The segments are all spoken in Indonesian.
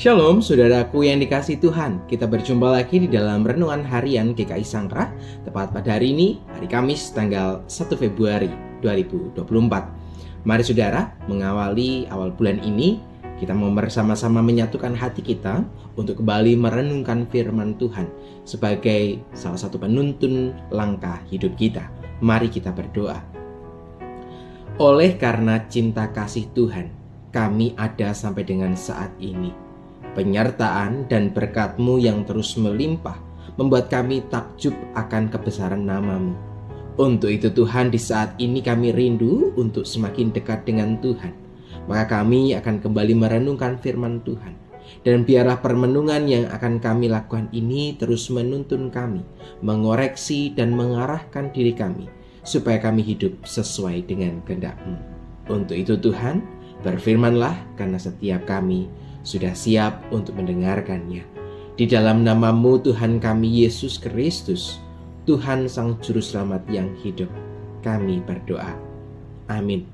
Shalom saudaraku yang dikasihi Tuhan. Kita berjumpa lagi di dalam Renungan Harian GKI Sangkrah. Tepat pada hari ini, hari Kamis tanggal 1 Februari 2024. Mari saudara, mengawali awal bulan ini, kita mau bersama-sama menyatukan hati kita untuk kembali merenungkan firman Tuhan sebagai salah satu penuntun langkah hidup kita. Mari kita berdoa. Oleh karena cinta kasih Tuhan, kami ada sampai dengan saat ini. Penyertaan dan berkat-Mu yang terus melimpah membuat kami takjub akan kebesaran nama-Mu. Untuk itu Tuhan, di saat ini kami rindu untuk semakin dekat dengan Tuhan. Maka kami akan kembali merenungkan firman Tuhan. Dan biarlah permenungan yang akan kami lakukan ini terus menuntun kami, mengoreksi dan mengarahkan diri kami, supaya kami hidup sesuai dengan kehendak-Mu. Untuk itu Tuhan, berfirmanlah karena setiap kami sudah siap untuk mendengarkannya. Di dalam nama-Mu Tuhan kami Yesus Kristus, Tuhan Sang Juru Selamat yang hidup, kami berdoa. Amin.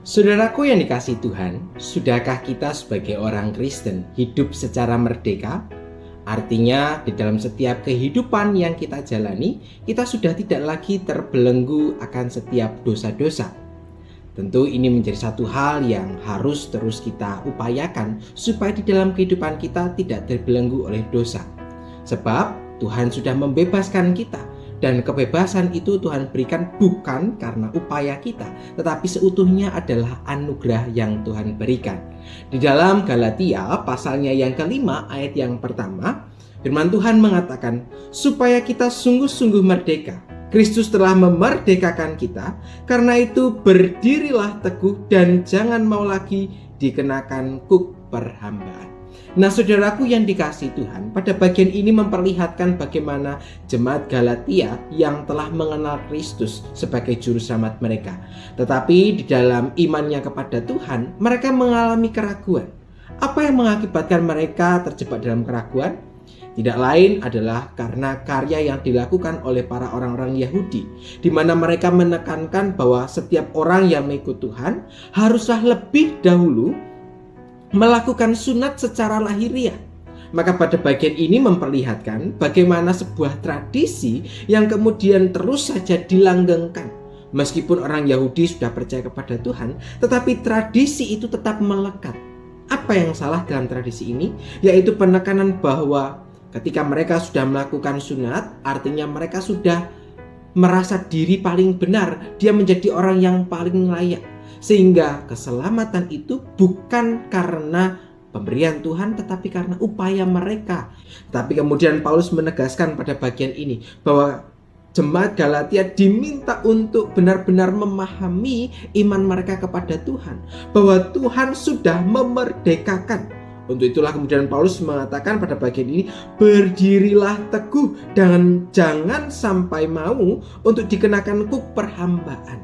Saudaraku yang dikasihi Tuhan, sudahkah kita sebagai orang Kristen hidup secara merdeka? Artinya di dalam setiap kehidupan yang kita jalani, kita sudah tidak lagi terbelenggu akan setiap dosa-dosa. Tentu ini menjadi satu hal yang harus terus kita upayakan supaya di dalam kehidupan kita tidak terbelenggu oleh dosa. Sebab Tuhan sudah membebaskan kita, dan kebebasan itu Tuhan berikan bukan karena upaya kita, tetapi seutuhnya adalah anugerah yang Tuhan berikan. Di dalam Galatia pasalnya yang kelima ayat yang pertama, firman Tuhan mengatakan, supaya kita sungguh-sungguh merdeka. Kristus telah memerdekakan kita, karena itu berdirilah teguh dan jangan mau lagi dikenakan kuk perhambaan. Nah saudaraku yang dikasihi Tuhan, pada bagian ini memperlihatkan bagaimana jemaat Galatia yang telah mengenal Kristus sebagai juru selamat mereka. Tetapi di dalam imannya kepada Tuhan, mereka mengalami keraguan. Apa yang mengakibatkan mereka terjebak dalam keraguan? Tidak lain adalah karena karya yang dilakukan oleh para orang-orang Yahudi, di mana mereka menekankan bahwa setiap orang yang mengikut Tuhan haruslah lebih dahulu melakukan sunat secara lahiriah. Maka pada bagian ini memperlihatkan bagaimana sebuah tradisi yang kemudian terus saja dilanggengkan. Meskipun orang Yahudi sudah percaya kepada Tuhan, tetapi tradisi itu tetap melekat. Apa yang salah dalam tradisi ini? Yaitu penekanan bahwa ketika mereka sudah melakukan sunat, artinya mereka sudah merasa diri paling benar. Dia menjadi orang yang paling layak. Sehingga keselamatan itu bukan karena pemberian Tuhan, tetapi karena upaya mereka. Tapi kemudian Paulus menegaskan pada bagian ini bahwa jemaat Galatia diminta untuk benar-benar memahami iman mereka kepada Tuhan. Bahwa Tuhan sudah memerdekakan. Untuk itulah kemudian Paulus mengatakan pada bagian ini, berdirilah teguh dan jangan sampai mau untuk dikenakan kuk perhambaan.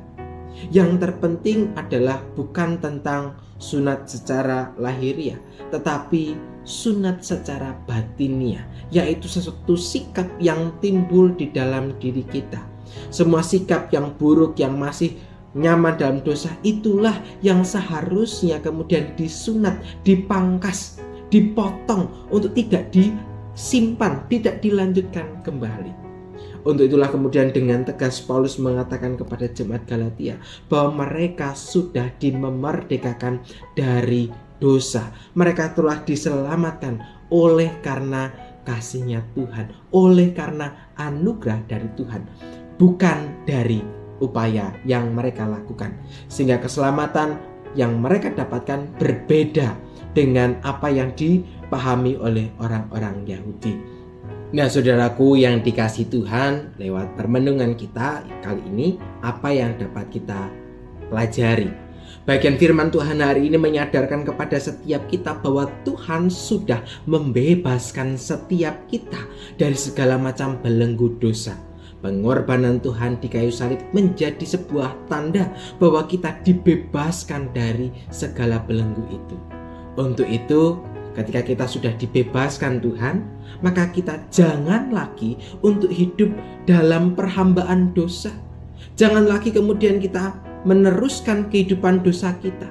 Yang terpenting adalah bukan tentang sunat secara lahiriah, tetapi sunat secara batiniah, yaitu sesuatu sikap yang timbul di dalam diri kita. Semua sikap yang buruk yang masih nyaman dalam dosa, itulah yang seharusnya kemudian disunat, dipangkas, dipotong untuk tidak disimpan, tidak dilanjutkan kembali. Untuk itulah kemudian dengan tegas Paulus mengatakan kepada jemaat Galatia bahwa mereka sudah dimerdekakan dari dosa. Mereka telah diselamatkan oleh karena kasih-Nya Tuhan, oleh karena anugerah dari Tuhan, bukan dari upaya yang mereka lakukan. Sehingga keselamatan yang mereka dapatkan berbeda dengan apa yang dipahami oleh orang-orang Yahudi. Nah saudaraku yang dikasihi Tuhan, lewat permenungan kita kali ini, apa yang dapat kita pelajari? Bagian firman Tuhan hari ini menyadarkan kepada setiap kita bahwa Tuhan sudah membebaskan setiap kita dari segala macam belenggu dosa. Pengorbanan Tuhan di kayu salib menjadi sebuah tanda bahwa kita dibebaskan dari segala belenggu itu. Untuk itu, ketika kita sudah dibebaskan Tuhan, maka kita jangan lagi untuk hidup dalam perhambaan dosa. Jangan lagi kemudian kita meneruskan kehidupan dosa kita.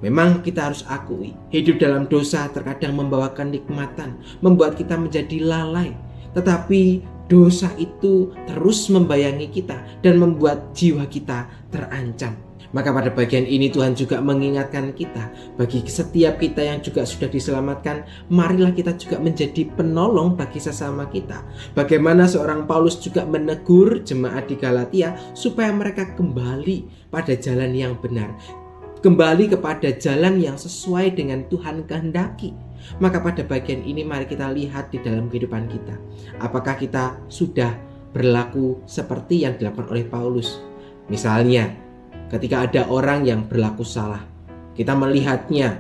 Memang kita harus akui, hidup dalam dosa terkadang membawa kenikmatan, membuat kita menjadi lalai. Tetapi dosa itu terus membayangi kita dan membuat jiwa kita terancam. Maka pada bagian ini Tuhan juga mengingatkan kita, bagi setiap kita yang juga sudah diselamatkan, marilah kita juga menjadi penolong bagi sesama kita. Bagaimana seorang Paulus juga menegur jemaat di Galatia supaya mereka kembali pada jalan yang benar, kembali kepada jalan yang sesuai dengan Tuhan kehendaki. Maka pada bagian ini mari kita lihat di dalam kehidupan kita, apakah kita sudah berlaku seperti yang dilakukan oleh Paulus. Misalnya ketika ada orang yang berlaku salah, kita melihatnya,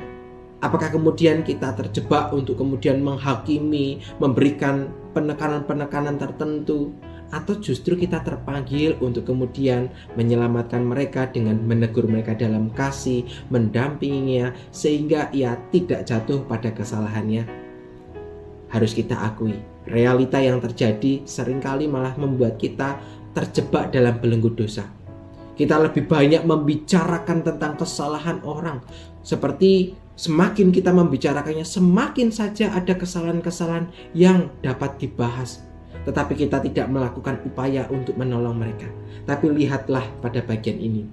apakah kemudian kita terjebak untuk kemudian menghakimi, memberikan penekanan-penekanan tertentu, atau justru kita terpanggil untuk kemudian menyelamatkan mereka dengan menegur mereka dalam kasih, mendampinginya sehingga ia tidak jatuh pada kesalahannya. Harus kita akui, realita yang terjadi seringkali malah membuat kita terjebak dalam belenggu dosa. Kita lebih banyak membicarakan tentang kesalahan orang, seperti semakin kita membicarakannya, semakin saja ada kesalahan-kesalahan yang dapat dibahas. Tetapi kita tidak melakukan upaya untuk menolong mereka. Tapi lihatlah pada bagian ini,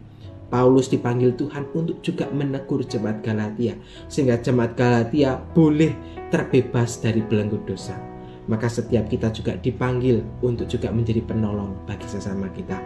Paulus dipanggil Tuhan untuk juga menegur jemaat Galatia, sehingga jemaat Galatia boleh terbebas dari belenggu dosa. Maka setiap kita juga dipanggil untuk juga menjadi penolong bagi sesama kita.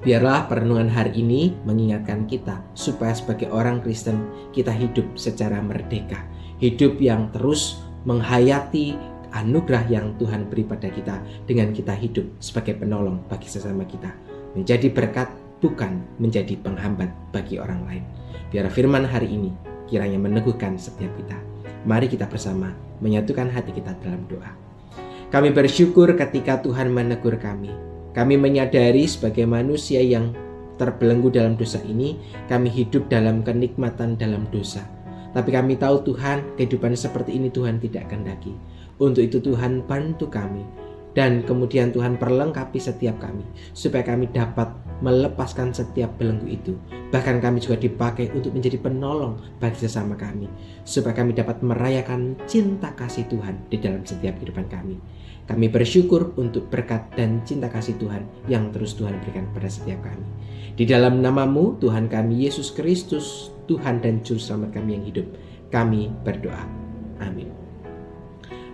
Biarlah perenungan hari ini mengingatkan kita supaya sebagai orang Kristen kita hidup secara merdeka, hidup yang terus menghayati anugerah yang Tuhan beri pada kita dengan kita hidup sebagai penolong bagi sesama kita, menjadi berkat bukan menjadi penghambat bagi orang lain. Biar firman hari ini kiranya meneguhkan setiap kita. Mari kita bersama menyatukan hati kita dalam doa. Kami bersyukur ketika Tuhan menegur kami. Kami menyadari sebagai manusia yang terbelenggu dalam dosa ini, kami hidup dalam kenikmatan dalam dosa. Tapi kami tahu Tuhan, kehidupan seperti ini Tuhan tidak kehendaki. Untuk itu Tuhan bantu kami, dan kemudian Tuhan perlengkapi setiap kami, supaya kami dapat melepaskan setiap belenggu itu. Bahkan kami juga dipakai untuk menjadi penolong bagi sesama kami, supaya kami dapat merayakan cinta kasih Tuhan di dalam setiap kehidupan kami. Kami bersyukur untuk berkat dan cinta kasih Tuhan yang terus Tuhan berikan pada setiap kami. Di dalam nama-Mu Tuhan kami Yesus Kristus, Tuhan dan Juru Selamat kami yang hidup, kami berdoa. Amin.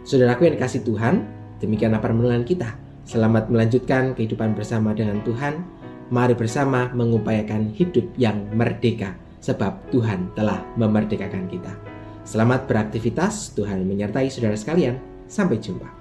Saudaraku yang dikasihi Tuhan, demikianlah permenungan kita. Selamat melanjutkan kehidupan bersama dengan Tuhan. Mari bersama mengupayakan hidup yang merdeka, sebab Tuhan telah memerdekakan kita. Selamat beraktivitas, Tuhan menyertai saudara sekalian. Sampai jumpa.